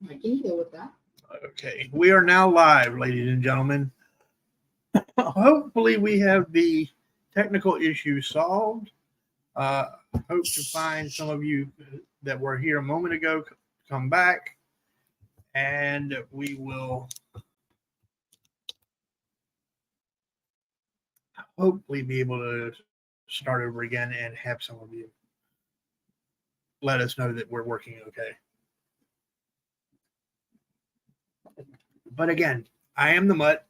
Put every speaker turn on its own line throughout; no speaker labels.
I can deal with that.
Okay, we are now live, ladies and gentlemen. Hopefully, we have the technical issue solved. Hope to find some of you that were here a moment ago come back, and we will hopefully be able to start over again and have some of you let us know that we're working okay. But again, I am the Mutt.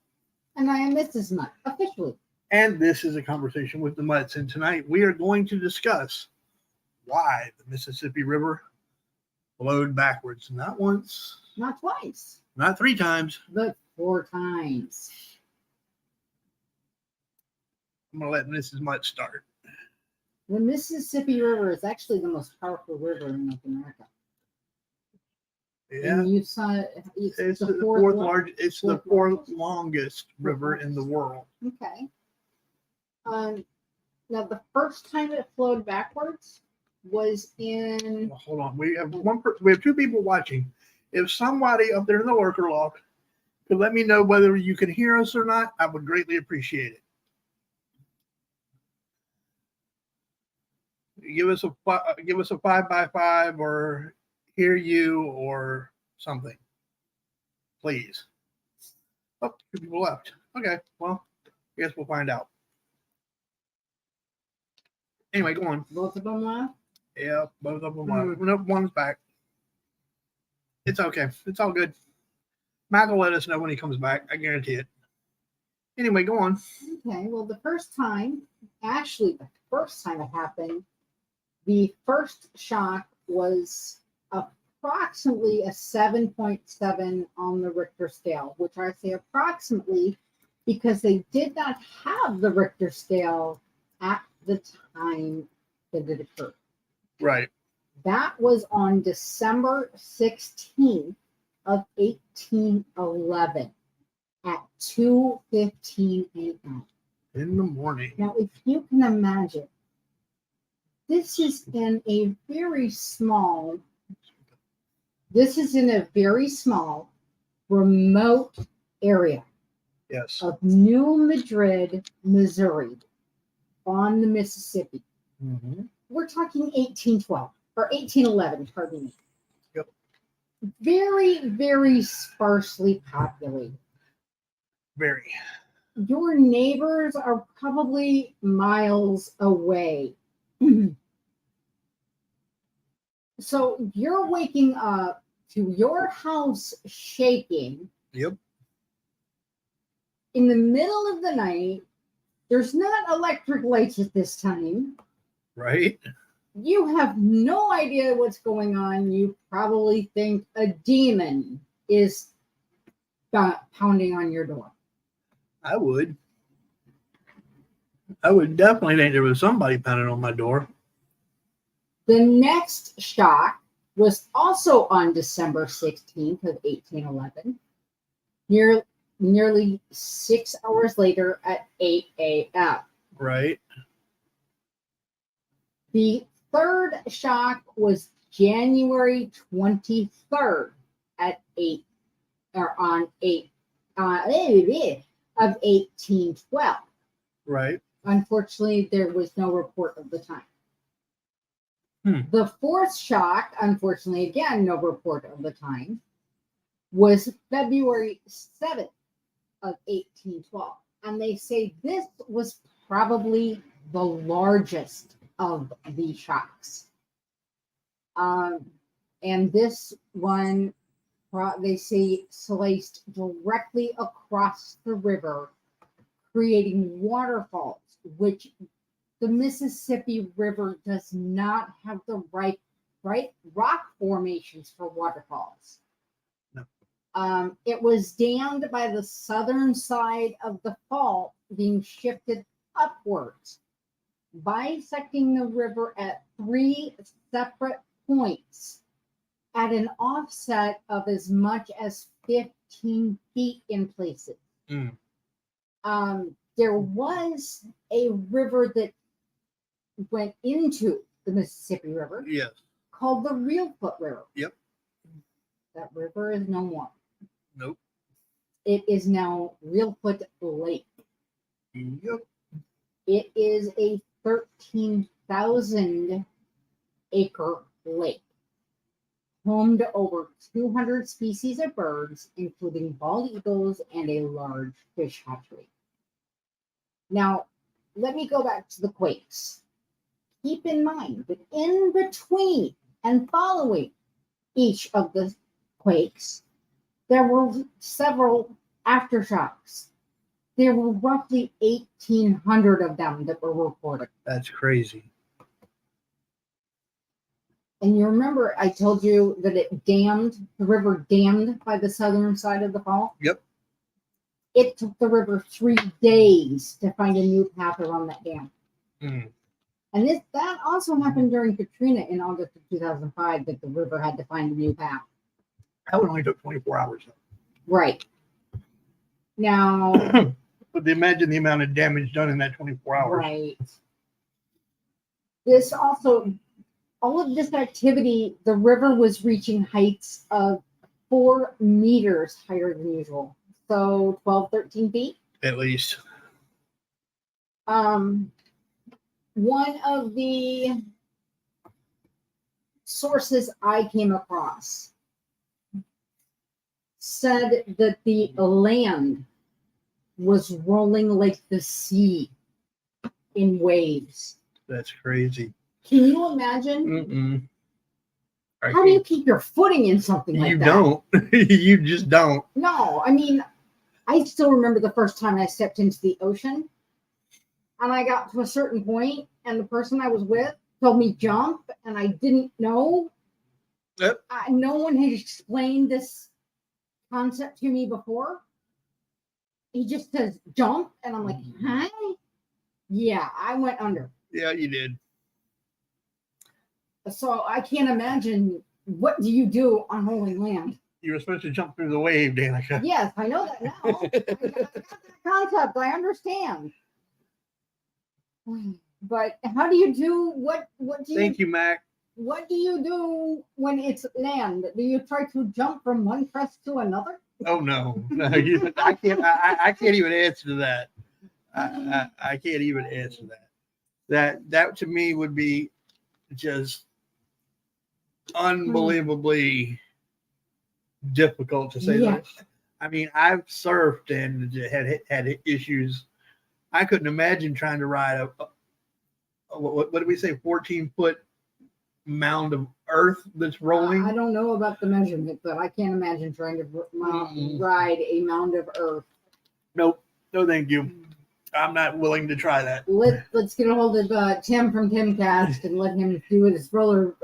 And I am Mrs. Mutt, officially.
And this is a conversation with the Mutts. And tonight we are going to discuss why the Mississippi River flowed backwards. Not once.
Not twice.
Not 3 times.
But 4 times.
I'm going to let Mrs. Mutt start.
The Mississippi River is actually the most powerful river in North America.
Yeah.
And you saw
it's the fourth largest. It's the fourth longest river in the world.
Okay. Now the first time it flowed backwards was in.
Well, hold on. We have we have 2 people watching. If somebody up there in the lurker loft could let me know whether you can hear us or not, I would greatly appreciate it. Give us a 5x5 or hear you or something, please. Oh, 2 people left. Okay, well, I guess we'll find out. Anyway, go on.
Both of them left?
Yeah, both of them left. Nope, one's back. It's okay. It's all good. Matt will let us know when he comes back. I guarantee it. Anyway, go on.
Okay, well, the first time it happened, the first shock was approximately a 7.7 on the Richter scale, which I say approximately because they did not have the Richter scale at the time that it occurred.
Right.
That was on December 16th of 1811 at 2:15 a.m.
In the morning.
Now, if you can imagine, this is in a very small, remote area
Yes.
of New Madrid, Missouri, on the Mississippi.
Mm-hmm.
We're talking 1812 or 1811, pardon me.
Yep.
Very, very sparsely populated.
Very.
Your neighbors are probably miles away. So you're waking up to your house shaking.
Yep.
In the middle of the night. There's not electric lights at this time.
Right.
You have no idea what's going on. You probably think a demon is pounding on your door.
I would definitely think there was somebody pounding on my door.
The next shock was also on December 16th of 1811, nearly 6 hours later at 8 a.m.
Right.
The third shock was January 23rd at 8 of 1812.
Right.
Unfortunately, there was no report of the time. The fourth shock, unfortunately, again, no report of the time, was February 7th of 1812. And they say this was probably the largest of the shocks. And this one, they say, sliced directly across the river, creating waterfalls, which the Mississippi River does not have the right rock formations for waterfalls.
No.
It was dammed by the southern side of the fault being shifted upwards, bisecting the river at 3 separate points at an offset of as much as 15 feet in places. There was a river that went into the Mississippi River.
Yes.
Called the Real Foot River.
Yep.
that river is no more.
Nope.
It is now Reelfoot Lake.
Yep.
It is a 13,000 acre lake, home to over 200 species of birds, including bald eagles and a large fish hatchery. Now, let me go back to the quakes. Keep in mind that in between and following each of the quakes, there were several aftershocks. There were roughly 1,800 of them that were reported.
That's crazy.
And you remember I told you that the river dammed by the southern side of the fall?
Yep.
It took the river 3 days to find a new path around that dam.
Mm.
And that also happened during Katrina in August of 2005, that the river had to find a new path.
That one only took 24 hours.
Right. Now,
But imagine the amount of damage done in that 24 hours.
right. All of this activity, the river was reaching heights of 4 meters higher than usual. So 12, 13 feet.
At least.
One of the sources I came across said that the land was rolling like the sea in waves.
That's crazy.
Can you imagine?
Mm-mm.
How do you keep your footing in something like
You
that?
don't. You just don't.
No, I mean, I still remember the first time I stepped into the ocean, and I got to a certain point, and the person I was with told me jump, and I didn't know.
Yep.
No one had explained this concept to me before. He just says jump, and I'm like, huh? Yeah, I went under.
Yeah, you did.
So I can't imagine, what do you do on rolling land?
You were supposed to jump through the wave, Danica.
Yes, I know that now. I got that concept. I understand. But how do you do what do you
Thank you, Mac.
What do you do when it's land? Do you try to jump from one crest to another?
Oh no, no, I can't. I can't even answer to that. I can't even answer that. That to me would be just unbelievably difficult to say.
Yeah.
I mean, I've surfed and had issues. I couldn't imagine trying to ride a what did we say, 14-foot mound of earth that's rolling.
I don't know about the measurement, but I can't imagine trying to ride a mound of earth.
Nope. No, thank you. I'm not willing to try that.
Let's get a hold of Tim from Timcast and let him do his
skateboard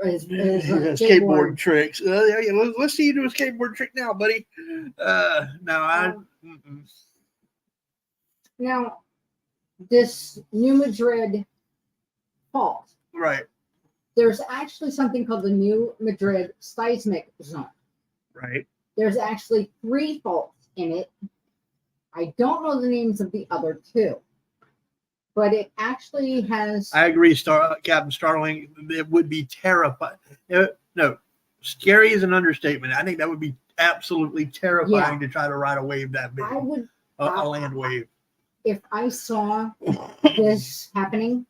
tricks. Let's see you do a skateboard trick now, buddy.
Now, this New Madrid fault.
Right.
There's actually something called the New Madrid seismic zone.
Right.
There's actually 3 faults in it. I don't know the names of the other 2, but it actually has.
I agree, Captain Starling. It would be terrifying. No, scary is an understatement. I think that would be absolutely terrifying to try to ride a wave that big.
I would
a land wave.
If I saw this happening,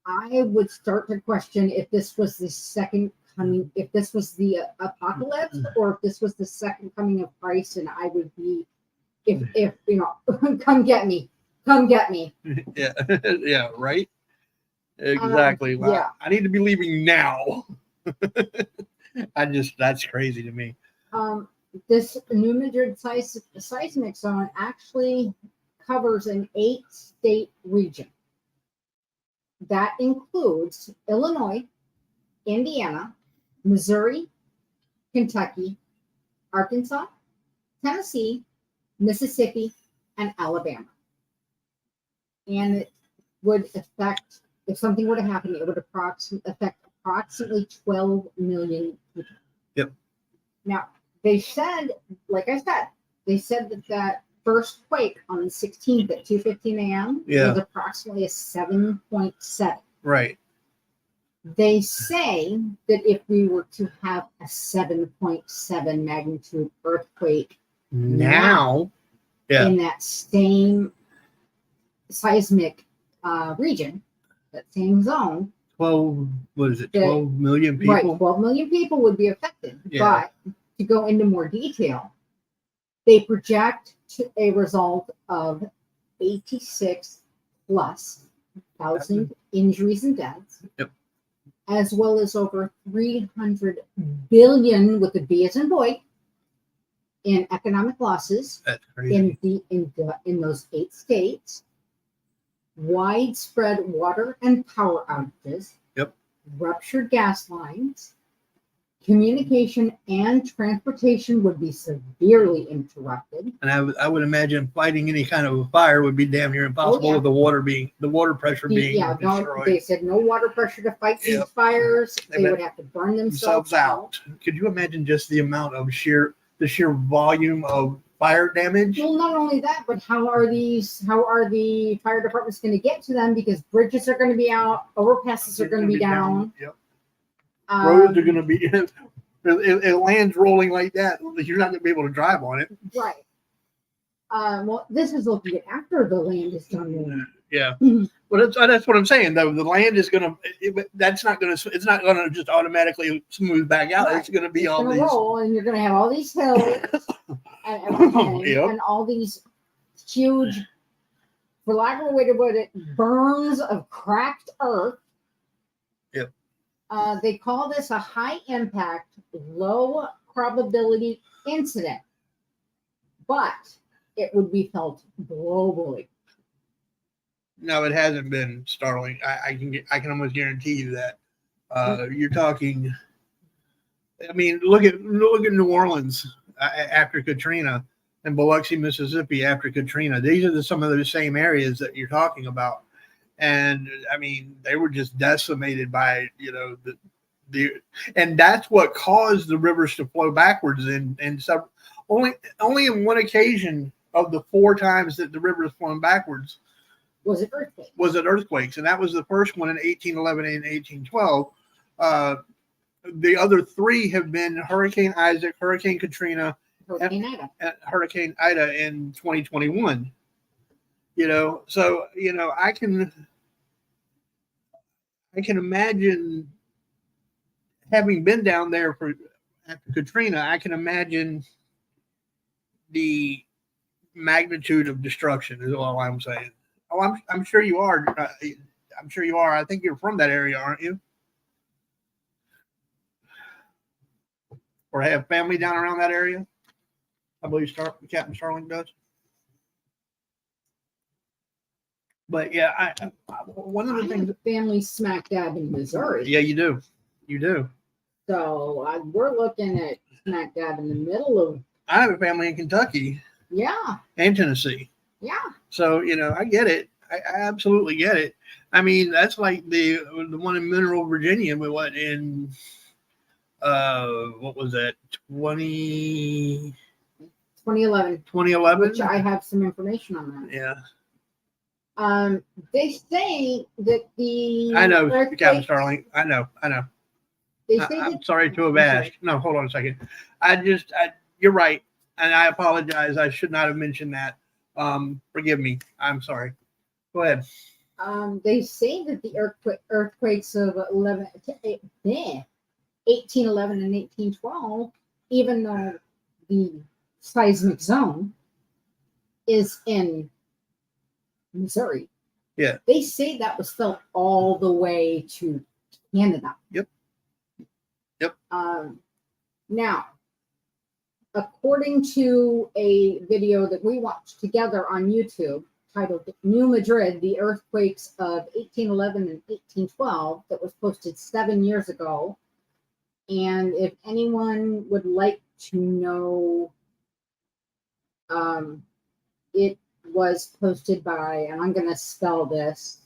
I would start to question if this was the second coming, if this was the apocalypse, or if this was the second coming of Christ, and I would be, if you know, come get me.
Yeah, yeah, right. Exactly. Well,
yeah.
I need to be leaving now. That's crazy to me.
This New Madrid seismic zone actually covers an 8-state region. That includes Illinois, Indiana, Missouri, Kentucky, Arkansas, Tennessee, Mississippi, and Alabama. And it would affect, if something were to happen, it would affect approximately 12 million people.
Yep.
Now, they said, like I said, that first quake on the 16th at 2:15 a.m. was approximately a 7.7.
Right.
They say that if we were to have a 7.7 magnitude earthquake
Now, yeah,
in that same seismic region, that same zone,
12, what is it,
that-
12 million
right,
people?
12 million people would be affected.
Yeah.
But to go into more detail, they project to a result of 86 plus thousand injuries and deaths,
Yep.
as well as over 300 billion with the B as in boy in economic losses
That's crazy.
in those 8 states, widespread water and power outages,
Yep.
ruptured gas lines, communication and transportation would be severely interrupted.
And I would imagine fighting any kind of a fire would be damn near impossible
yeah.
with the water pressure being
No,
destroyed.
they said no water pressure to fight these
Yep.
fires.
They
They would have to burn themselves out.
Could you imagine just the amount of sheer volume of fire damage?
Well, not only that, but how are the fire departments going to get to them? Because bridges are going to be out, overpasses are going to be down.
Yep. Roads are going to
Um,
be. It lands rolling like that. You're not going to be able to drive on it.
right. Well, this is looking at after the land is done rolling.
Yeah. Well, that's what I'm saying. Though the land is going to. It's not going to just automatically smooth back out.
Right.
It's going to be
It's
all
gonna
these.
roll, and you're going to have all these hills and everything,
Yep.
and all these huge, for lack of a way to put it, burns of cracked earth.
Yep.
They call this a high impact, low probability incident, but it would be felt globally.
No, it hasn't been startling. I can almost guarantee you that. You're talking. I mean, look at New Orleans after Katrina and Biloxi, Mississippi after Katrina. These are some of the same areas that you're talking about, and I mean, they were just decimated by and that's what caused the rivers to flow backwards. And so only in one occasion of the 4 times that the river has flown backwards
Was it
earthquakes, and that was the first one in 1811 and 1812. The other 3 have been Hurricane Isaac, Hurricane Katrina,
Hurricane Ida.
and Hurricane Ida in 2021. So I can imagine, having been down there after Katrina, I can imagine the magnitude of destruction is all I'm saying. Oh, I'm sure you are. I'm sure you are. I think you're from that area, aren't you? Or have family down around that area? I believe Captain Starling does. But yeah, one of the things.
Family smack dab in Missouri.
Yeah, you do. You do.
So we're looking at smack dab in the middle of.
I have a family in Kentucky.
Yeah.
And Tennessee.
Yeah.
So I get it. I absolutely get it. I mean, that's like the one in Mineral, Virginia. But what in what was that?
2011.
2011.
Which I have some information on that.
Yeah.
They say that the.
I know, Captain Starling. I know.
They say
I'm sorry to have asked. No, hold on a second. You're right, and I apologize. I should not have mentioned that. Forgive me. I'm sorry. Go ahead.
They say that the earthquakes of 1811 and 1812, even though the seismic zone is in Missouri,
yeah,
they say that was felt all the way to Canada.
Yep.
Now, according to a video that we watched together on YouTube titled New Madrid, the earthquakes of 1811 and 1812 that was posted 7 years ago. And if anyone would like to know, it was posted by, and I'm going to spell this.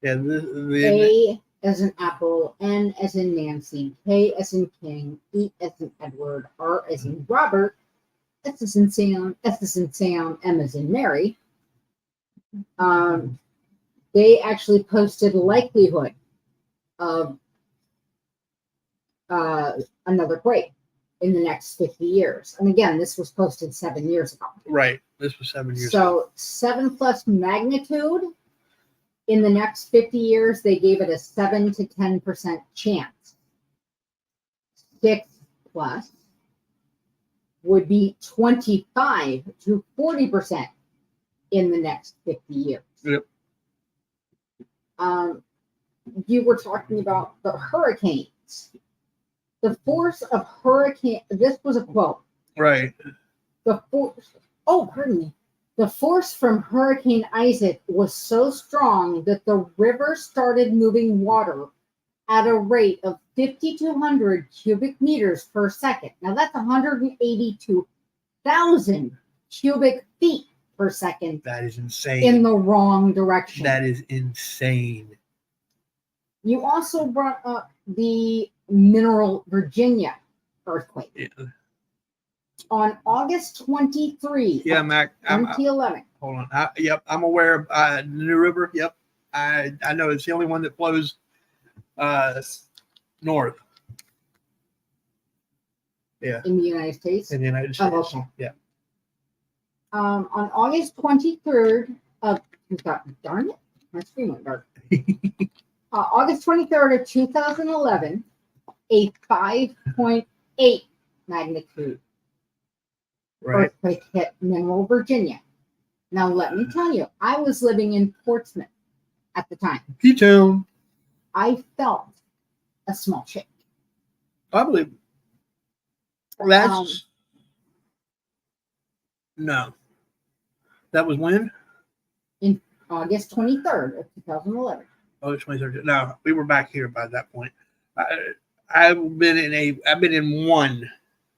Yeah.
A as in Apple, N as in Nancy, K as in King, E as in Edward, R as in Robert, S as in Sam, S as in Sam, M as in Mary. They actually posted likelihood of another quake in the next 50 years. And again, this was posted 7 years ago.
Right. This was 7 years ago.
So 7+ magnitude in the next 50 years, they gave it a 7 to 10% chance. 6+ would be 25 to 40% in the next 50 years.
Yep.
You were talking about the hurricanes. The force of hurricane, this was a quote.
Right.
The force from Hurricane Isaac was so strong that the river started moving water at a rate of 5,200 cubic meters per second. Now that's 182,000 cubic feet per second.
That is insane.
In the wrong direction.
That is insane.
You also brought up the Mineral, Virginia earthquake.
Yeah.
On August 23,
Yeah, Mac.
2011.
Hold on. Yep, I'm aware of the New River. Yep, I know it's the only one that flows north. Yeah.
In the United States.
In the United States.
Oh, okay.
Yeah.
On August 23rd of darn it, my screen went dark. August 23rd of 2011, a 5.8 magnitude earthquake hit Mineral, Virginia. Now, let me tell you, I was living in Portsmouth at the time.
Me too.
I felt a small shake.
I believe that's no. That was when?
In August 23rd of 2011.
Oh, 23rd. No, we were back here by that point. I've been in one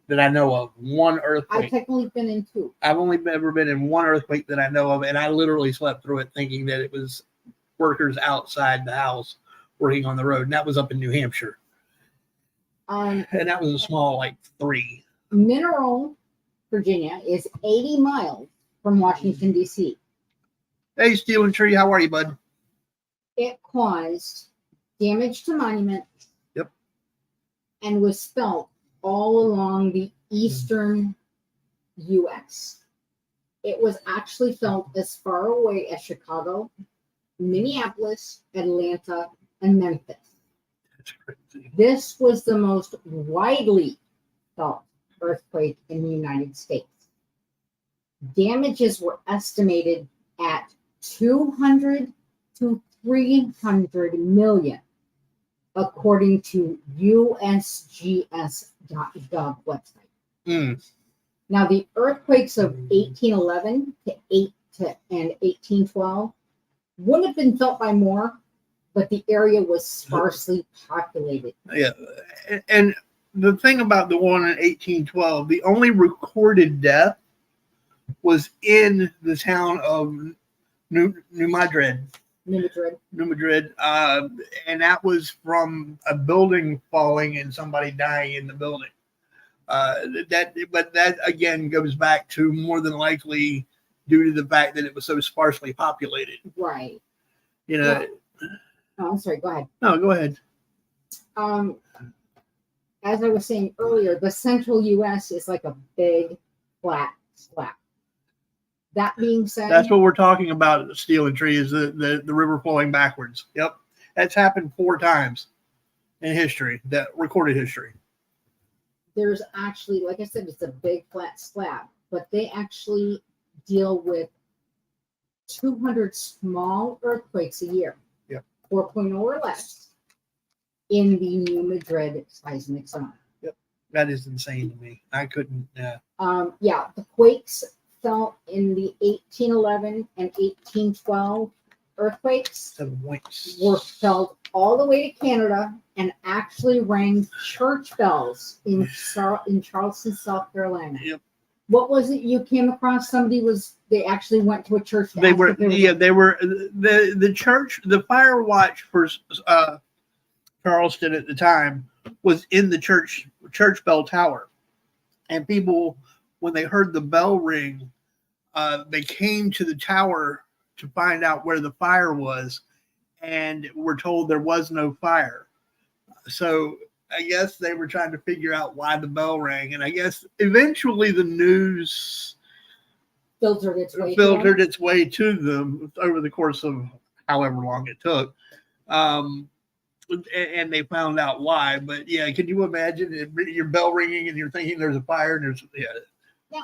that I know of. One earthquake.
I've technically been in 2.
I've only ever been in one earthquake that I know of, and I literally slept through it thinking that it was workers outside the house working on the road, and that was up in New Hampshire. And that was a small, 3.
Mineral, Virginia is 80 miles from Washington, D.C.
Hey, Steel and Tree, how are you, bud?
It caused damage to monuments.
Yep.
And was felt all along the eastern U.S. It was actually felt as far away as Chicago, Minneapolis, Atlanta, and Memphis.
That's crazy.
This was the most widely felt earthquake in the United States. Damages were estimated at 200 to 300 million, according to USGS.gov website. Now, the earthquakes of 1811 and 1812 would have been felt by more, but the area was sparsely populated.
Yeah, and the thing about the one in 1812, the only recorded death was in the town of New Madrid. And that was from a building falling and somebody dying in the building. But that again goes back to more than likely due to the fact that it was so sparsely populated.
Right.
You know.
Well, oh, I'm sorry. Go ahead.
No, go ahead.
As I was saying earlier, the central U.S. is like a big flat slab. That being said,
that's what we're talking about. Steel and Tree is the river flowing backwards. Yep, that's happened 4 times in history, that recorded history.
There's actually, like I said, it's a big flat slab, but they actually deal with 200 small earthquakes a year.
Yep.
4.0 or less in the New Madrid seismic zone.
Yep, that is insane to me. I couldn't.
The quakes felt in the 1811 and 1812 earthquakes
7 points
were felt all the way to Canada and actually rang church bells in Charleston, South Carolina.
Yep. What
was it you came across? They actually went to a church.
They were the church. The fire watch for Charleston at the time was in the church bell tower, and people, when they heard the bell ring, they came to the tower to find out where the fire was, and were told there was no fire. So I guess they were trying to figure out why the bell rang, and I guess eventually the news
Filtered its way.
filtered its way to them over the course of however long it took. And they found out why. But yeah, can you imagine your bell ringing and you're thinking there's a fire and there's
Now,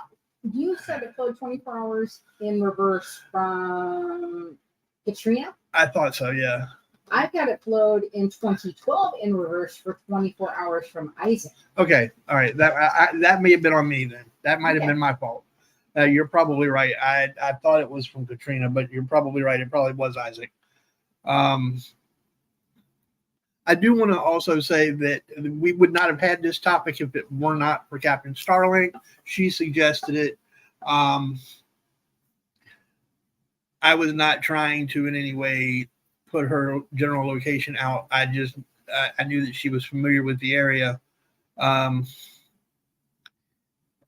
you said it flowed 24 hours in reverse from Katrina.
I thought so. Yeah.
I've got it flowed in 2012 in reverse for 24 hours from Isaac.
Okay. All right. That may have been on me then. That might have been my fault. You're probably right. I thought it was from Katrina, but you're probably right. It probably was Isaac. I do want to also say that we would not have had this topic if it were not for Captain Starling. She suggested it. I was not trying to in any way put her general location out. I knew that she was familiar with the area,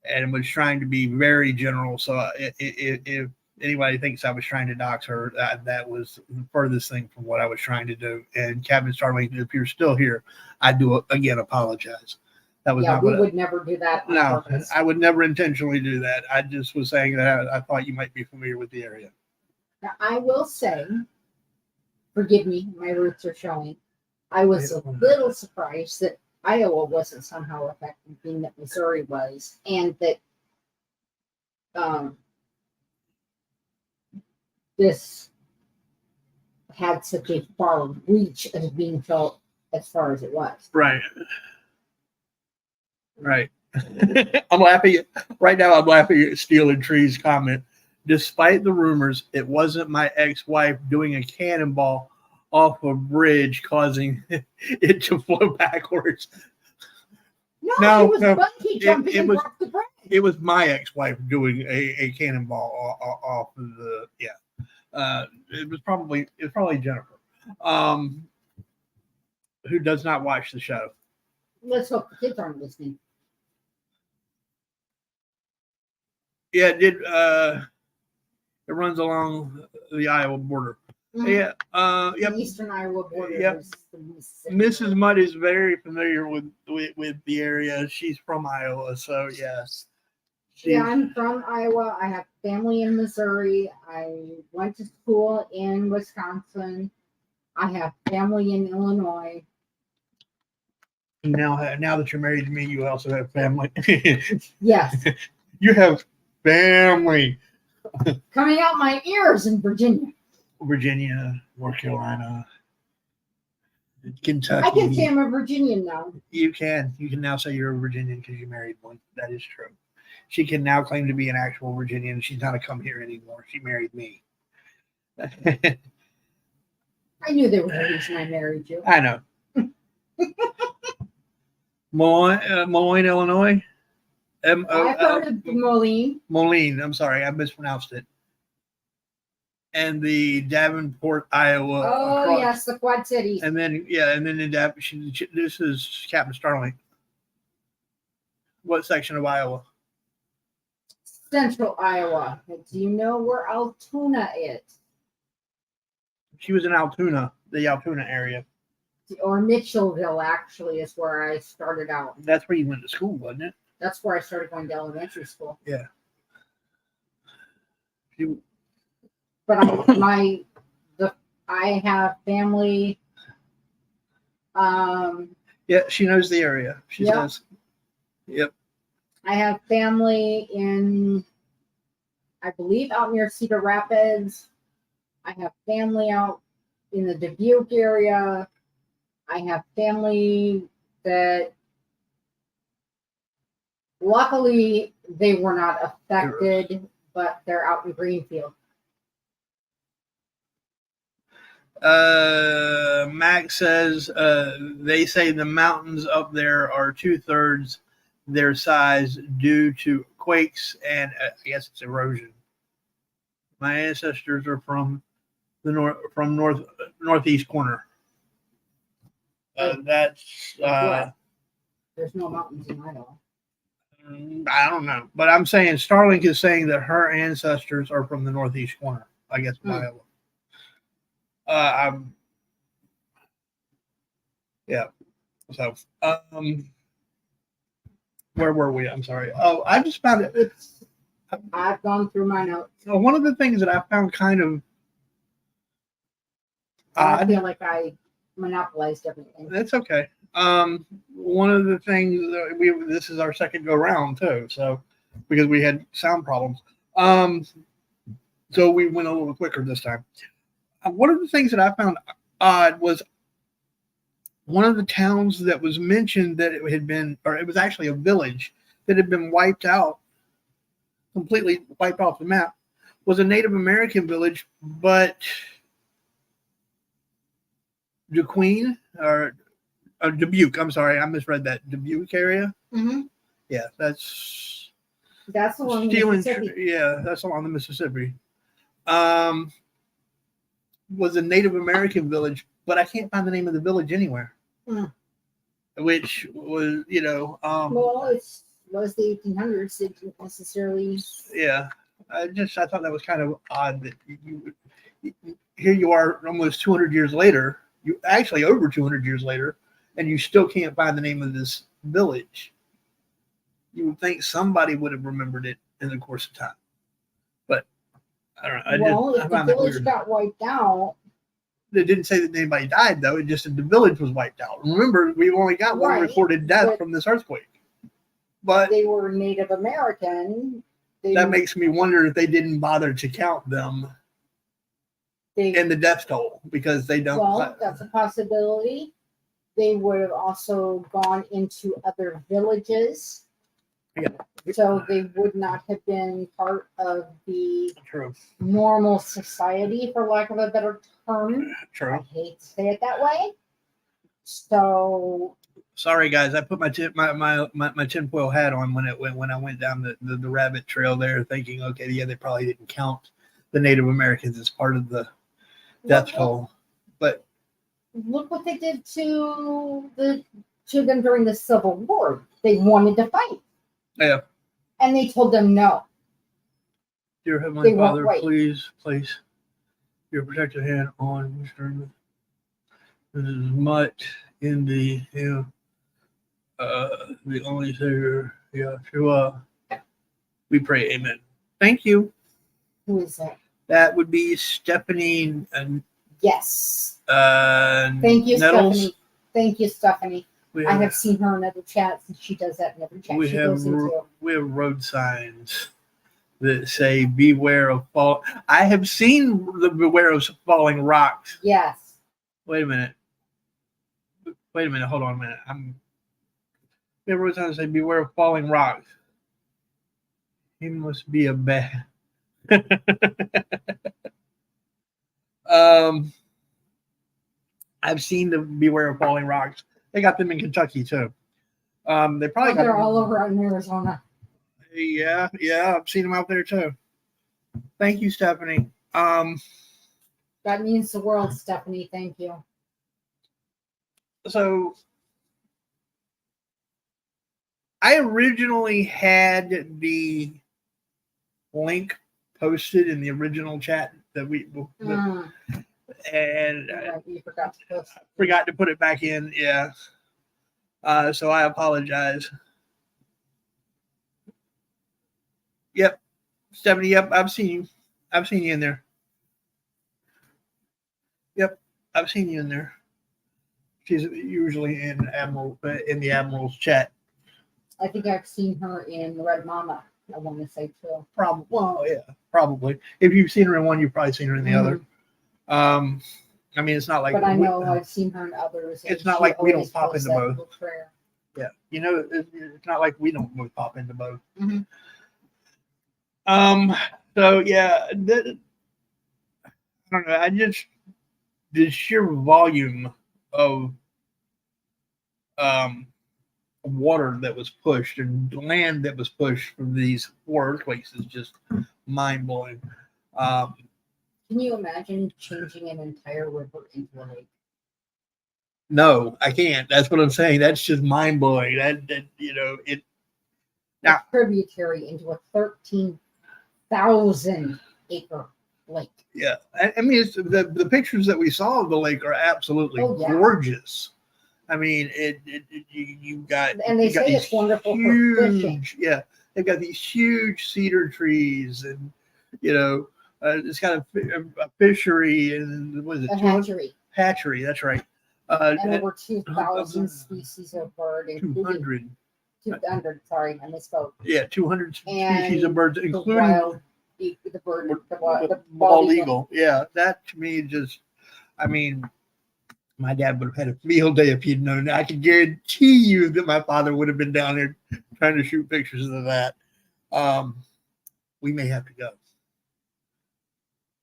and was trying to be very general. So if anybody thinks I was trying to dox her, that was the furthest thing from what I was trying to do. And Captain Starling, if you're still here, I do again apologize. That was not
we would never do that.
No, I would never intentionally do that. I just was saying that I thought you might be familiar with the area.
Now, I will say, forgive me, my roots are showing. I was a little surprised that Iowa wasn't somehow affected, being that Missouri was, and that this had such a far reach as being felt as far as it was.
Right. I'm laughing right now. I'm laughing at Steel and Tree's comment. Despite the rumors, it wasn't my ex-wife doing a cannonball off a bridge causing it to flow backwards.
No, it was bungee jumping and broke the bridge.
It was my ex-wife doing a cannonball off of the it was probably Jennifer, who does not watch the show.
Let's hope the kids aren't listening.
Yeah, it runs along the Iowa border. Mm-hmm. Yeah,
the eastern Iowa border.
Yep. Mrs. Mutt is very familiar with the area. She's from Iowa, so yes.
Yeah, I'm from Iowa. I have family in Missouri. I went to school in Wisconsin. I have family in Illinois.
Now that you're married to me, you also have family.
Yes.
You have family.
Coming out my ears in Virginia.
North Carolina, Kentucky.
I can say I'm a Virginian now.
You can now say you're a Virginian because you married one. That is true. She can now claim to be an actual Virginian. She's not a come here anymore. She married me.
I knew there was a reason I married you.
I know. Moline, Illinois.
I've heard of Moline.
Moline. I'm sorry, I mispronounced it. And the Davenport, Iowa.
Oh yes, the Quad Cities.
And then this is Captain Starling. What section of Iowa?
Central Iowa. Do you know where Altoona is?
She was in Altoona, the Altoona area.
Or Mitchellville, actually, is where I started out.
That's where you went to school, wasn't it?
That's where I started going to elementary school.
Yeah.
But I have family.
Yeah, she knows the area. She does. Yep.
I have family in, I believe, out near Cedar Rapids. I have family out in the Dubuque area. I have family that, luckily, they were not affected, but they're out in Greenfield.
Max says they say the mountains up there are 2/3 their size due to quakes and I guess it's erosion. My ancestors are from the northeast corner. That's
there's no mountains in Idaho.
I don't know, but I'm saying Starlink is saying that her ancestors are from the northeast corner. I guess Iowa. Yeah. So, where were we? I'm sorry. Oh, I just found it.
I've gone through my notes.
One of the things that I found kind of
I
odd.
feel like I monopolized everything.
That's okay. One of the things that this is our second go round too, so because we had sound problems. So we went a little quicker this time. One of the things that I found odd was one of the towns that was mentioned that it had been, or it was actually a village that had been wiped out, completely wiped off the map, was a Native American village, but Dubuque. I'm sorry, I misread that. Dubuque area.
Mm-hmm.
Yeah, that's
along the Mississippi.
Yeah, that's along the Mississippi. Was a Native American village, but I can't find the name of the village anywhere.
Mm.
Which was,
well, it was the 1800s. It didn't necessarily.
Yeah, I thought that was kind of odd that here you are almost 200 years later. You actually over 200 years later, and you still can't find the name of this village. You would think somebody would have remembered it in the course of time, but I don't know.
If the village got wiped out,
it didn't say that anybody died though. It just said the village was wiped out. Remember, we've only got one reported death from this earthquake, but
they were Native American.
That makes me wonder if they didn't bother to count them in the death toll because they don't.
Well, that's a possibility. They would have also gone into other villages.
Yeah.
So they would not have been part of the
True.
normal society, for lack of a better term.
True.
I hate to say it that way. So
sorry guys, I put my tinfoil hat on when I went down the rabbit trail there, thinking, okay, yeah, they probably didn't count the Native Americans as part of the death toll. But
look what they did to them during the Civil War. They wanted to fight.
Yeah.
And they told them no.
Dear Heavenly Father, please place your protective hand on Mr. Mrs. Mutt in the only Savior, Yeshua. We pray, amen. Thank you.
Who is that?
That would be Stephanie.
Yes.
Thank
you,
Nettles.
Stephanie. Thank you, Stephanie. I have seen her in other chats, and she does that in every chat she goes into.
We have road signs that say "Beware of fall." I have seen the "Beware of falling rocks."
Yes.
Wait a minute. Hold on a minute. We have road signs that say "Beware of falling rocks." He must be a bad. I've seen the "Beware of falling rocks." They got them in Kentucky too. They probably got
they're
them
all over in Arizona.
Yeah, I've seen them out there too. Thank you, Stephanie.
That means the world, Stephanie. Thank you.
So I originally had the link posted in the original chat that and
you forgot to post it.
Forgot to put it back in. Yeah. So I apologize. Yep. Stephanie, yep, I've seen you. I've seen you in there. Yep, I've seen you in there. She's usually in the Admiral's chat.
I think I've seen her in Red Mama, I want to say too.
Probably. Well, yeah, probably. If you've seen her in one, you've probably seen her in the other. I mean, it's not like.
But I know I've seen her in others.
It's not like we don't pop into both. Yeah, it's not like we don't both pop into both.
Mm-hmm.
So yeah, I don't know. I just the sheer volume of water that was pushed and land that was pushed from these 4 earthquakes is just mind blowing.
Can you imagine changing an entire river into a lake?
No, I can't. That's what I'm saying. That's just mind blowing. That it.
Now, a tributary into a 13,000 acre lake.
Yeah, I mean, it's the pictures that we saw of the lake are absolutely gorgeous. I mean, you got,
And they
you got
say
these
it's wonderful for fishing.
yeah, they've got these huge cedar trees, and you know, it's got a fishery, and what is it?
A hatchery.
Hatchery, that's right.
And over 2,000 species of bird, including
200.
200. Sorry, I misspoke.
Yeah, 200
And
species of birds,
The
including
wild, the bird, the
bald eagle. Yeah, that to me just, I mean, my dad would have had a field day if he'd known. I can guarantee you that my father would have been down there trying to shoot pictures of that. We may have to go.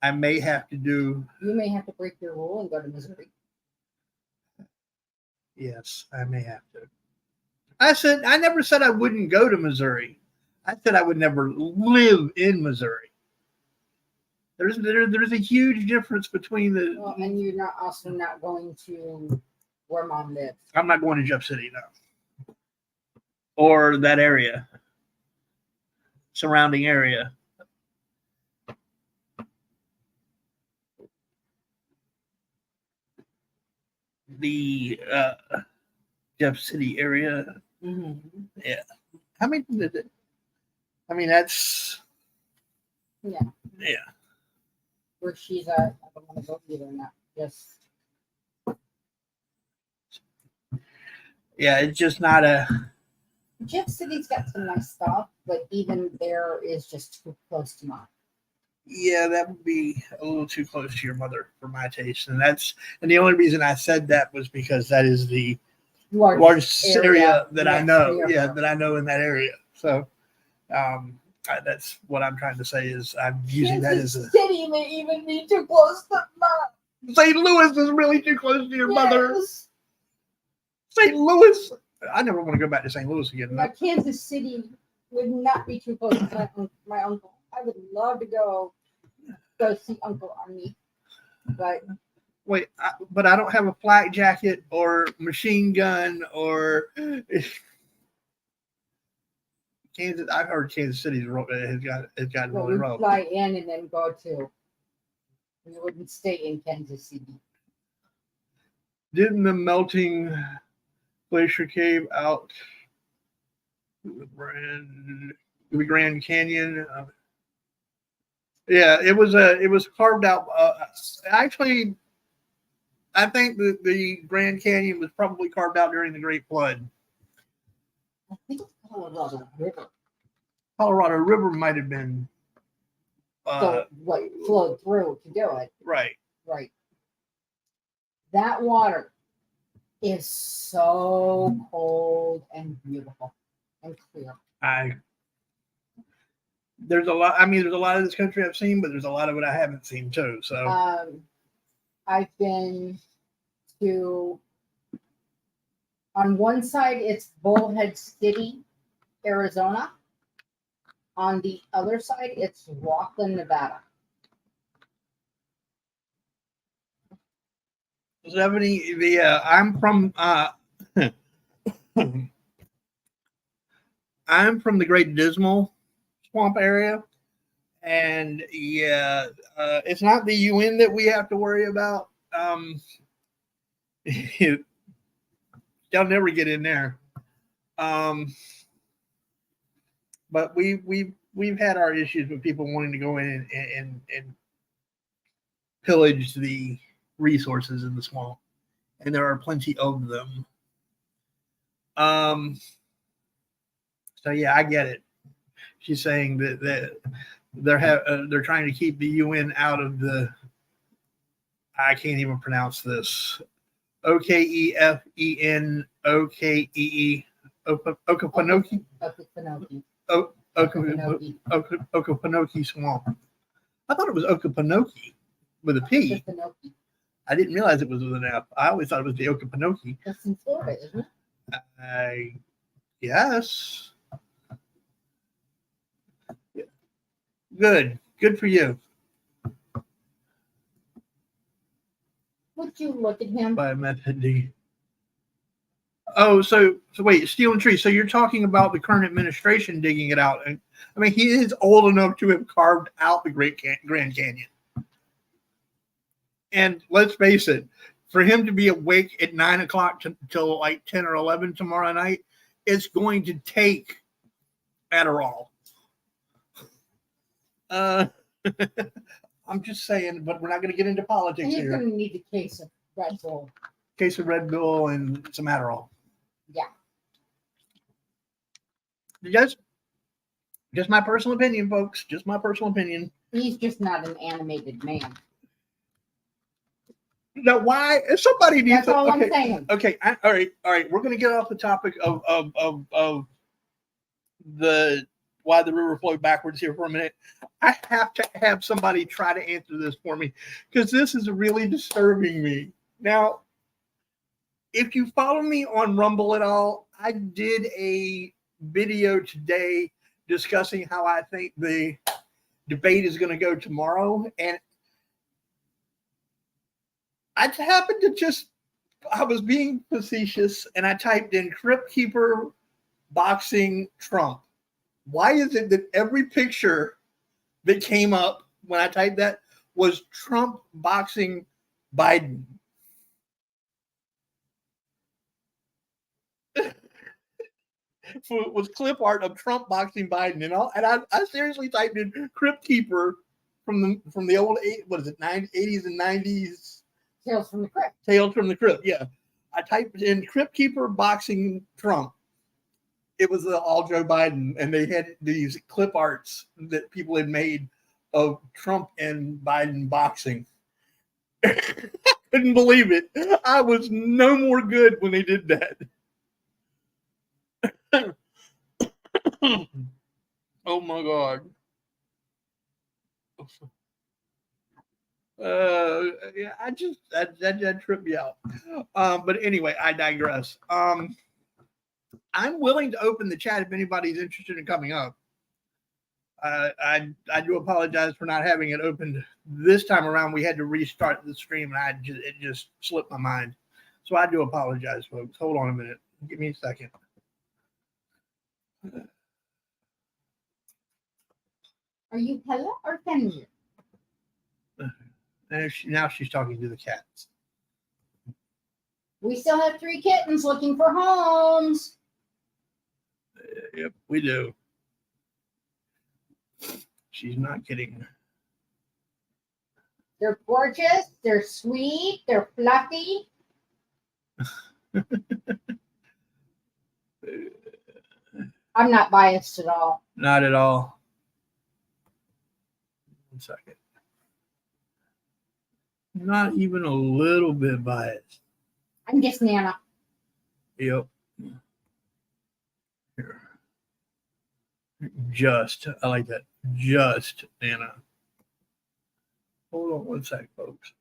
I may have to do.
You may have to break your rule and go to Missouri.
Yes, I may have to. I never said I wouldn't go to Missouri. I said I would never live in Missouri. There's a huge difference between the.
Well, and you're not also not going to where Mom lives.
I'm not going to Jeff City now, or that area, surrounding area. The Jeff City area.
Mm-hmm.
Yeah. How many did it? I mean, that's.
Yeah.
Yeah.
Where she's at, I don't want to go either. Not just.
Yeah, it's just not a.
Jeff City's got some nice stuff, but even there is just too close to mine.
Yeah, that would be a little too close to your mother for my taste, and the only reason I said that was because that is the largest area that I know. Yeah, that I know in that area. So, that's what I'm trying to say is I'm using that as a.
City may even be too close to mine.
St. Louis is really too close to your mother. St. Louis. I never want to go back to St. Louis again.
Now, Kansas City would not be too close to my uncle. I would love to go see Uncle Arnie, but
wait, but I don't have a flak jacket or machine gun or Kansas. I've heard Kansas City's has gotten really rough.
Fly in and then go to. We wouldn't stay in Kansas City.
Didn't the melting glacier cave out the Grand Canyon? Yeah, it was carved out. Actually, I think the Grand Canyon was probably carved out during the Great Flood.
I think it's Colorado River.
Colorado River might have been.
So what flowed through to do it?
Right.
Right. That water is so cold and beautiful and clear.
There's a lot. I mean, there's a lot of this country I've seen, but there's a lot of it I haven't seen too. So,
I've been to. On one side, it's Bullhead City, Arizona. On the other side, it's Rocklin, Nevada.
70. I'm from. I'm from the Great Dismal Swamp area, and yeah, it's not the UN that we have to worry about. They'll never get in there. But we've had our issues with people wanting to go in and pillage the resources in the swamp, and there are plenty of them. So yeah, I get it. She's saying that they're trying to keep the UN out of the. I can't even pronounce this. Okefenoki. Okefenoki. Okefenoki Swamp. I thought it was Okefenoki with a P. I didn't realize it was with an F. I always thought it was the Okefenoki.
That's in Florida, isn't
it? Yes. Good for you.
Would you look at him?
By method D. Oh, so wait, steel and tree. So you're talking about the current administration digging it out. And I mean, he is old enough to have carved out the Grand Canyon. And let's face it, for him to be awake at 9 o'clock till like 10 or 11 tomorrow night, it's going to take Adderall. I'm just saying, but we're not going to get into politics
He's
here.
going to need a case of Red Bull.
Case of Red Bull and some Adderall.
Yeah.
Just my personal opinion, folks. Just my personal opinion.
He's just not an animated man.
Now, why? Somebody needs.
That's all
okay,
I'm saying.
Okay. All right. We're going to get off the topic of the why the river flowed backwards here for a minute. I have to have somebody try to answer this for me because this is really disturbing me. Now, if you follow me on Rumble at all, I did a video today discussing how I think the debate is going to go tomorrow. And I happened to I was being facetious and I typed in Crypt Keeper boxing Trump. Why is it that every picture that came up when I typed that was Trump boxing Biden? It was clip art of Trump boxing Biden and I seriously typed in Crypt Keeper from the old 80s and 90s
Tales from the Crypt.
Tales from the Crypt. Yeah, I typed in Crypt Keeper boxing Trump. It was all Joe Biden, and they had these clip arts that people had made of Trump and Biden boxing. Couldn't believe it. I was no more good when they did that. Oh my God. Yeah, that tripped me out. But anyway, I digress. I'm willing to open the chat if anybody's interested in coming up. I do apologize for not having it opened this time around. We had to restart the stream, and it just slipped my mind. So I do apologize, folks. Hold on a minute. Give me a second.
Are you Pella or Kenny?
Now she's talking to the cats.
We still have 3 kittens looking for homes.
Yep, we do. She's not kidding.
They're gorgeous. They're sweet. They're fluffy. I'm not biased at all.
Not at all. 1 second. Not even a little bit biased.
I'm just Nana.
Yep. Here. Just. I like that. Just Nana. Hold on 1 sec, folks.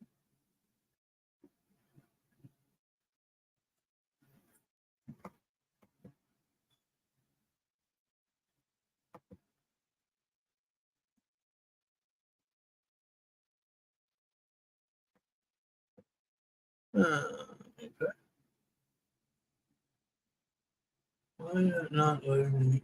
Okay. Why is it not letting me?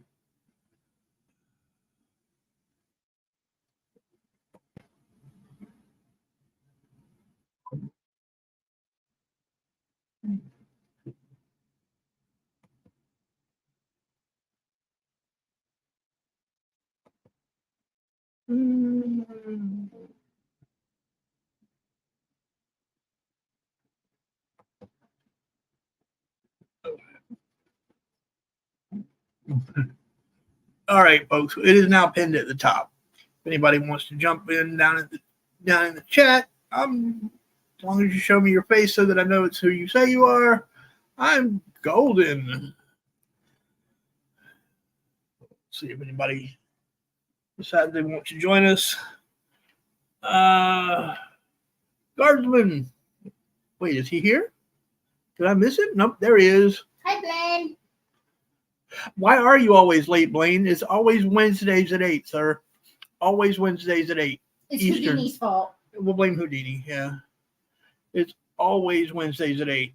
All right, folks. It is now pinned at the top. If anybody wants to jump in down in the chat, as long as you show me your face so that I know it's who you say you are, I'm golden. Let's see if anybody decides they want to join us. Guardsman. Wait, is he here? Did I miss it? Nope, there he is.
Hi, Blaine.
Why are you always late, Blaine? It's always Wednesdays at 8, sir. Always Wednesdays at 8.
It's
Eastern.
Houdini's fault.
We'll blame Houdini, yeah. It's always Wednesdays at 8.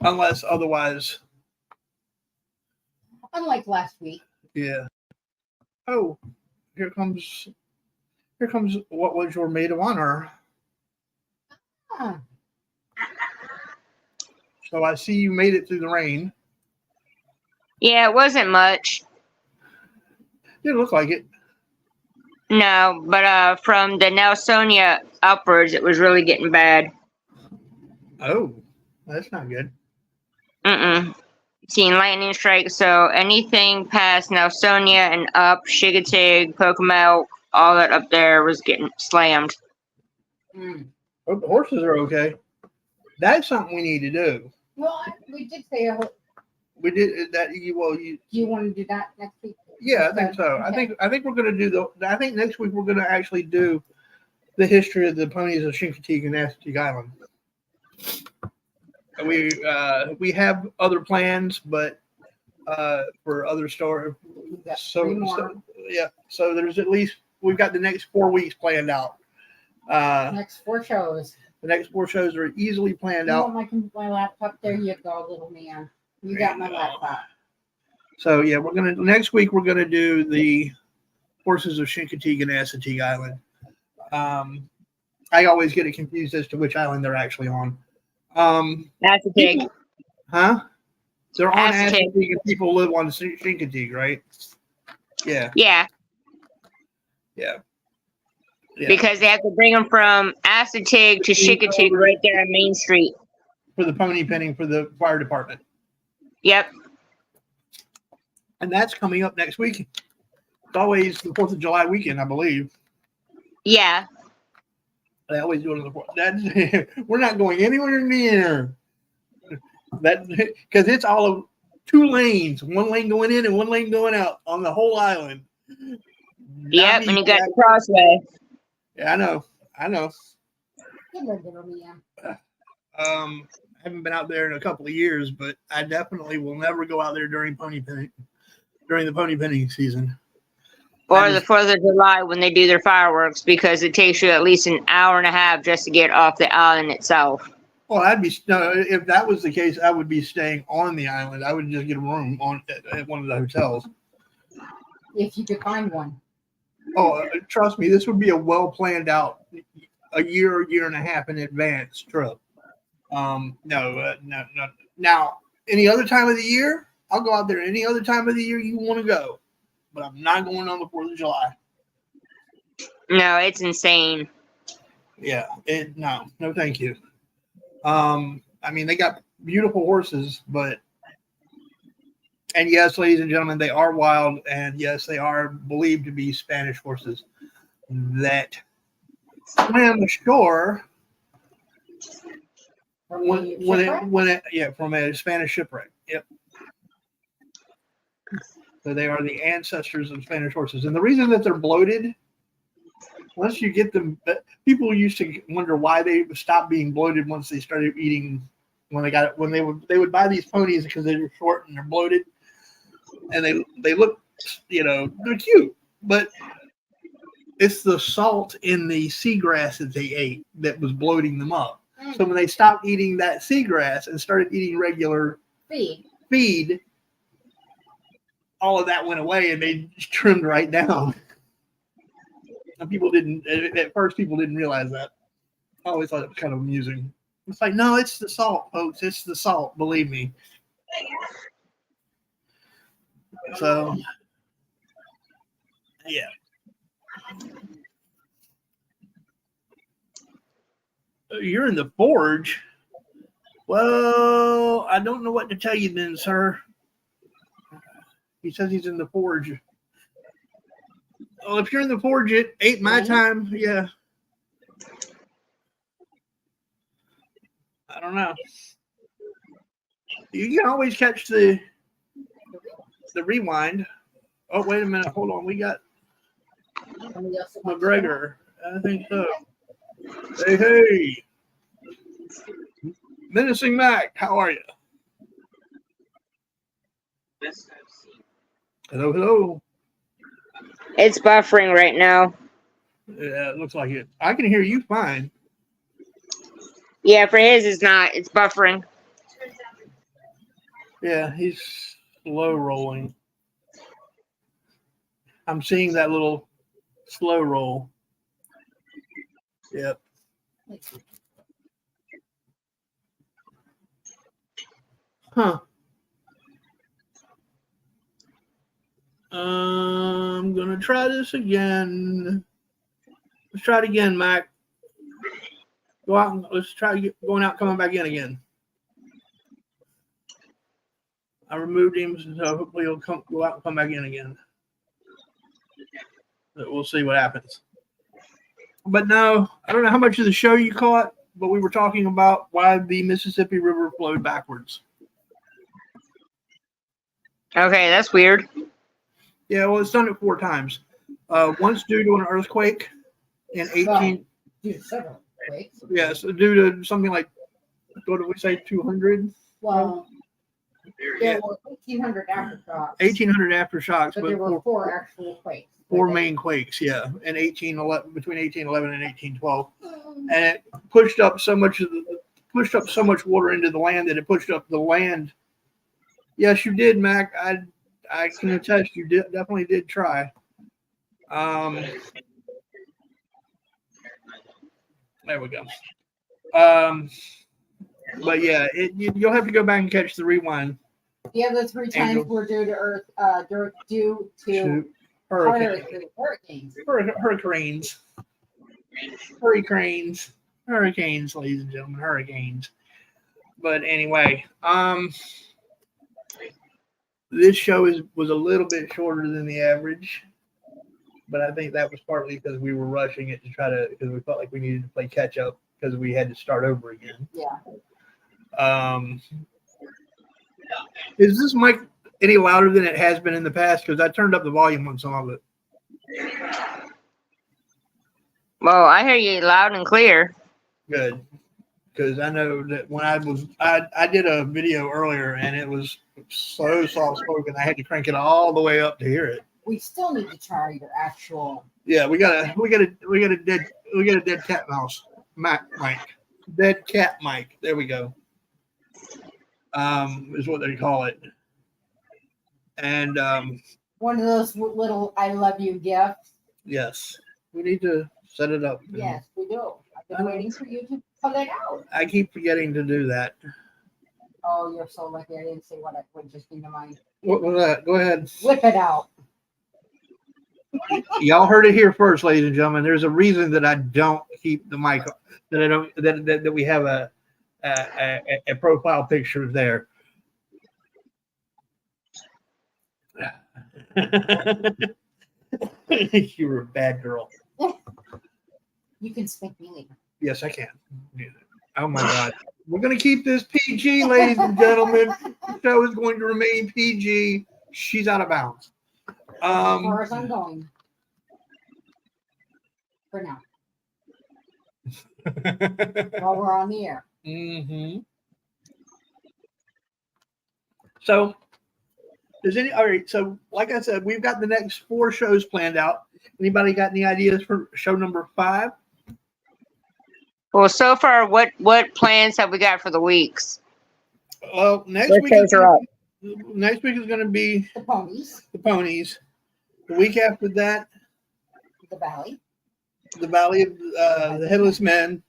Unless otherwise.
Unlike last week.
Yeah. Oh, here comes Here comes what was your maid of honor.
Huh.
So I see you made it through the rain.
Yeah, it wasn't much.
Didn't look like it.
No, but from the Nelsonia upwards, it was really getting bad.
Oh, that's not good.
Seeing lightning strikes, so anything past Nelsonia and up, Shigatig, Pokemon, all that up there was getting slammed.
Mm.
Hope the horses are okay. That's something we need to do.
Well, we did say,
We did that. Well,
do you want to do that next week?
yeah, I think so.
Okay.
I think we're going to do I think next week we're going to actually do the history of the ponies of Chincoteague and Assateague Island. We have other plans, but for other story.
We've got 3 more.
So there's at least we've got the next 4 weeks planned out.
Next 4 shows.
The next 4 shows are easily planned
You
out.
want my laptop? There you go, little man. You got my laptop.
So yeah, next week we're gonna do the horses of Chincoteague and Assateague Island. I always get it confused as to which island they're actually on.
Assateague.
Huh? They're on
Assateague.
Assateague and people live on Chincoteague, right? Yeah.
Yeah,
Yeah.
because they have to bring them from Assateague to Shigatig right there on Main Street.
For the pony penning for the fire department.
Yep.
And that's coming up next week. It's always the 4th of July weekend, I believe.
Yeah.
They always do it on the 4th. We're not going anywhere near that because it's all of 2 lanes, 1 lane going in and 1 lane going out on the whole island.
Yep, and you got the crossway.
Yeah, I know.
Hello, little man.
I haven't been out there in a couple of years, but I definitely will never go out there during the pony penning season.
Or the 4th of July when they do their fireworks, because it takes you at least an hour and a half just to get off the island itself.
Well, if that was the case, I would be staying on the island. I would just get a room at one of the hotels.
If you could find one.
Oh, trust me, this would be a well planned out a year and a half in advance trip. No. Now, any other time of the year, I'll go out there. Any other time of the year you want to go, but I'm not going on the 4th of July.
No, it's insane.
Yeah, no, thank you. I mean, they got beautiful horses, and yes, ladies and gentlemen, they are wild, and yes, they are believed to be Spanish horses that swam ashore from a Spanish shipwreck. Yep. So they are the ancestors of Spanish horses, and the reason that they're bloated, once you get them, people used to wonder why they stopped being bloated once they started eating. When they would buy these ponies because they were short and they're bloated, and they look, they're cute, but it's the salt in the seagrass that they ate that was bloating them up. So when they stopped eating that seagrass and started eating regular feed, all of that went away and they trimmed right down. And at first people didn't realize that. I always thought it was kind of amusing. It's like, no, it's the salt, folks. It's the salt, believe me. So, yeah. You're in the forge. Well, I don't know what to tell you then, sir. He says he's in the forge. Well, if you're in the forge at 8 my time, yeah. I don't know. You can always catch the rewind. Oh, wait a minute. Hold on. We got McGregor. I think so. Hey. Menacing Mac, how are you? Hello.
It's buffering right now.
Yeah, it looks like it. I can hear you fine.
Yeah, for his it's not. It's buffering.
Yeah, he's slow rolling. I'm seeing that little slow roll. Yep. Huh. I'm gonna try this again. Let's try it again, Mac. Go out and let's try going out, coming back in again. I removed him, so hopefully he'll go out and come back in again. But we'll see what happens. But no, I don't know how much of the show you caught, but we were talking about why the Mississippi River flowed backwards.
Okay, that's weird.
Yeah, well, it's done it 4 times. Once due to an earthquake in 18.
Right. Dude, several quakes.
Yes, due to something like, what did we say, 200?
Well, there were 1,800 aftershocks.
1,800 aftershocks,
But there were 4 actual quakes.
4 main quakes, yeah, in 1811, between 1811 and 1812, and it pushed up so much water into the land that it pushed up the land. Yes, you did, Mac. I can attest you definitely did try. There we go. But yeah, you'll have to go back and catch the rewind.
The other 3 times were due to due to hurricanes.
Hurricanes, ladies and gentlemen, hurricanes. But anyway, this show was a little bit shorter than the average, but I think that was partly because we were rushing it because we felt like we needed to play catch up because we had to start over again.
Yeah.
Is this mic any louder than it has been in the past? Because I turned up the volume on some of it.
Well, I hear you loud and clear.
Good. Because I know that when I did a video earlier and it was so soft spoken, I had to crank it all the way up to hear it.
We still need to try your actual.
Yeah, we got a dead cat mouse mic. Dead cat mic. There we go. Is what they call it. And
One of those little "I love you" gifts.
yes, we need to set it up.
Yes, we do. I've been waiting for you to pull it out.
I keep forgetting to do that.
Oh, you're so lucky. I didn't say what just came to mind.
What was that? Go ahead.
Whip it out.
Y'all heard it here first, ladies and gentlemen. There's a reason that I don't keep the mic, that I don't, that we have a profile picture there. You were a bad girl.
You can spank me later.
Yes, I can. Oh my God. We're going to keep this PG, ladies and gentlemen. The show is going to remain PG. She's out of bounds.
As far as I'm going. For now. While we're on the air.
Mm-hmm. So, all right, so like I said, we've got the next 4 shows planned out. Anybody got any ideas for show number 5?
Well, so far, what plans have we got for the weeks?
Well, next
What
week
shows are up?
Next week is going to be
The ponies.
the ponies. The week after that,
The valley.
the Valley of the Headless Men.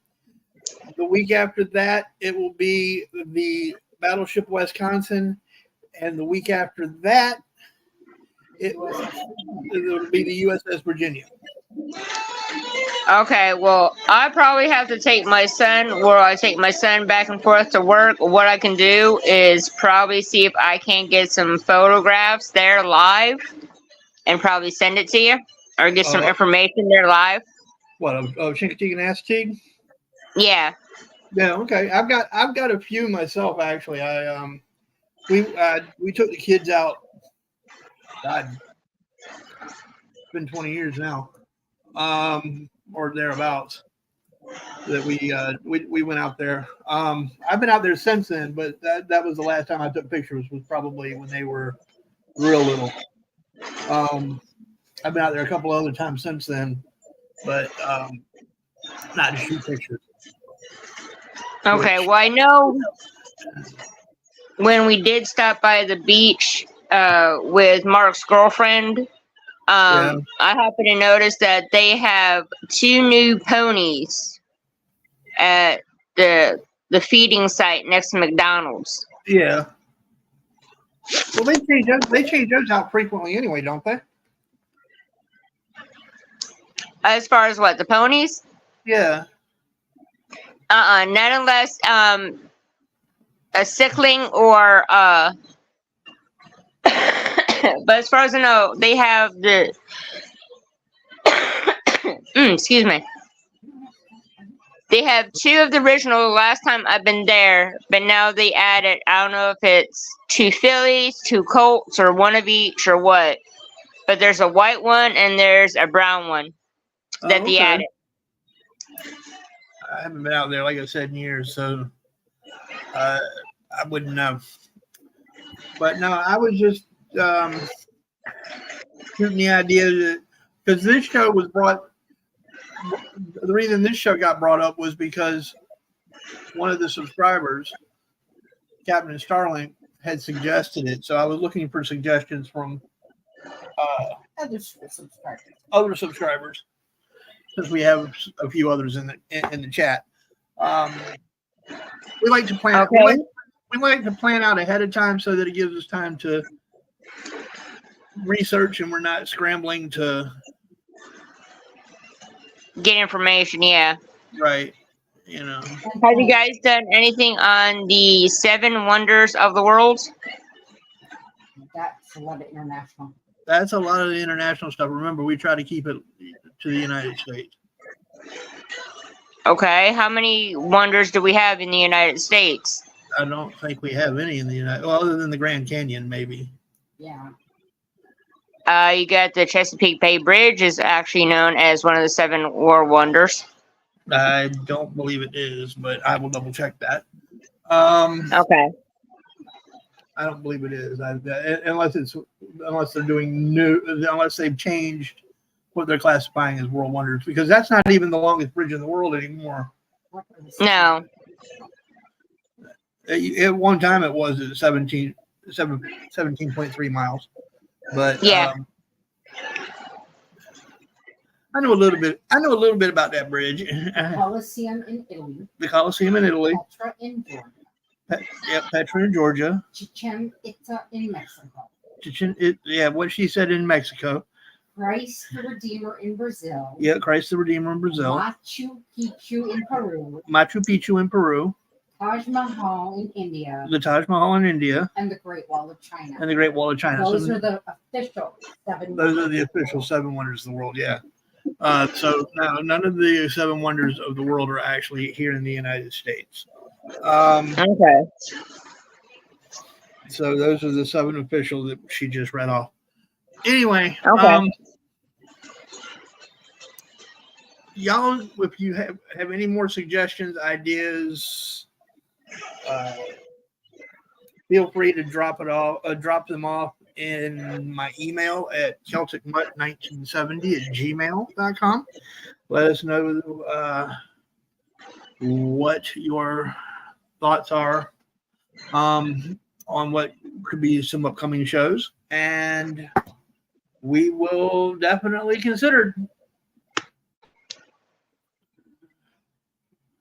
The week after that, it will be the Battleship Wisconsin. And the week after that, it will be the USS Virginia.
Okay, well, I probably have to take my son, or I take my son back and forth to work. What I can do is probably see if I can get some photographs there live and probably send it to you, or get some information there live.
What, of Chincoteague and Assateague?
Yeah.
Yeah, okay. I've got a few myself, actually. We took the kids out. God, it's been 20 years now, or thereabouts. That we went out there. I've been out there since then, but that was the last time I took pictures. Was probably when they were real little. I've been out there a couple other times since then, but not to shoot pictures.
Okay, well, I know when we did stop by the beach with Mark's girlfriend, I happened to notice that they have 2 new ponies at the feeding site next to McDonald's.
Yeah. Well, they change those out frequently anyway, don't they?
As far as what, the ponies?
Yeah.
Not unless a sickling or but as far as I know, they have the excuse me. They have two of the original last time I've been there, but now they added, I don't know if it's 2 fillies, 2 colts, or one of each or what. But there's a white one and there's a brown one that
Oh,
they
okay.
added.
I haven't been out there, like I said, in years, so I wouldn't know. But no, I was just shooting the idea that because this show was brought. The reason this show got brought up was because one of the subscribers, Captain Starlink, had suggested it. So I was looking for suggestions from other subscribers, since we have a few others in the chat. We like to plan.
Okay.
We like to plan out ahead of time so that it gives us time to research and we're not scrambling to.
Get information, yeah.
Right. You know.
Have you guys done anything on the 7 wonders of the world?
That's a lot of international.
That's a lot of the international stuff. Remember, we try to keep it to the United States.
Okay, how many wonders do we have in the United States?
I don't think we have any in the United. Well, other than the Grand Canyon, maybe.
Yeah.
You got the Chesapeake Bay Bridge, is actually known as one of the 7 world wonders.
I don't believe it is, but I will double check that.
Okay.
I don't believe it is, unless they're doing unless they've changed what they're classifying as world wonders, because that's not even the longest bridge in the world anymore.
No.
At one time, it was at 17.3 miles. But
yeah,
I know a little bit. I know a little bit about that bridge.
Colosseum in Italy.
The Colosseum in Italy.
Petra in Georgia.
Petra in Georgia.
Chichen Itza in Mexico.
What she said in Mexico.
Christ the Redeemer in Brazil.
Yeah, Christ the Redeemer in Brazil.
Machu Picchu in Peru.
Machu Picchu in Peru.
Taj Mahal in India.
The Taj Mahal in India.
And the Great Wall of China.
And the Great Wall of China.
Those are the official 7
Those are the official 7 wonders of the world, yeah. So no, none of the 7 wonders of the world are actually here in the United States.
okay.
So those are the 7 official that she just read off. Anyway,
Okay.
Y'all, if you have any more suggestions, ideas, feel free to drop them off in my email at celticmutt1970@gmail.com. Let us know what your thoughts are on what could be some upcoming shows, and we will definitely consider.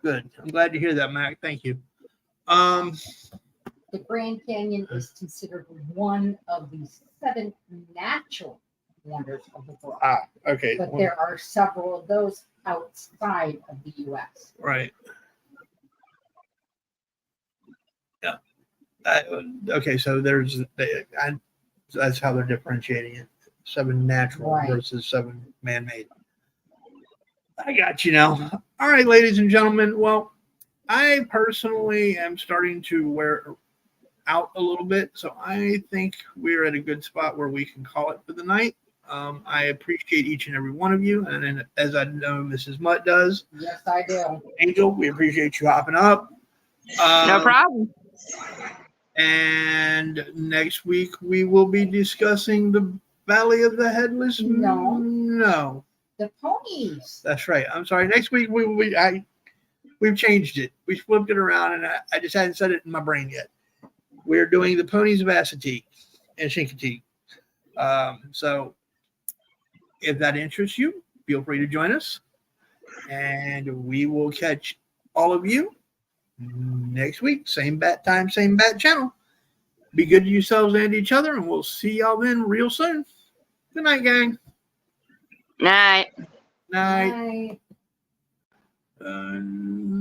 Good. I'm glad to hear that, Mac. Thank you.
The Grand Canyon is considered one of the 7 natural wonders of the world.
Okay.
But there are several of those outside of the U.S.
Right. Yeah. Okay, so that's how they're differentiating it. 7 natural versus 7 man-made. I got you now. All right, ladies and gentlemen. Well, I personally am starting to wear out a little bit, so I think we're at a good spot where we can call it for the night. I appreciate each and every one of you, and then, as I know Mrs. Mutt does.
Yes, I do.
Angel, we appreciate you hopping up.
No problem.
And next week we will be discussing the Valley of the Headless. No.
The ponies.
That's right. I'm sorry. Next week we've changed it. We flipped it around, and I just hadn't said it in my brain yet. We're doing the ponies of Assateague and Chincoteague. So if that interests you, feel free to join us, and we will catch all of you next week. Same bat time, same bat channel. Be good to yourselves and each other, and we'll see y'all then real soon. Good night, gang.
Night.
Night.
Bye.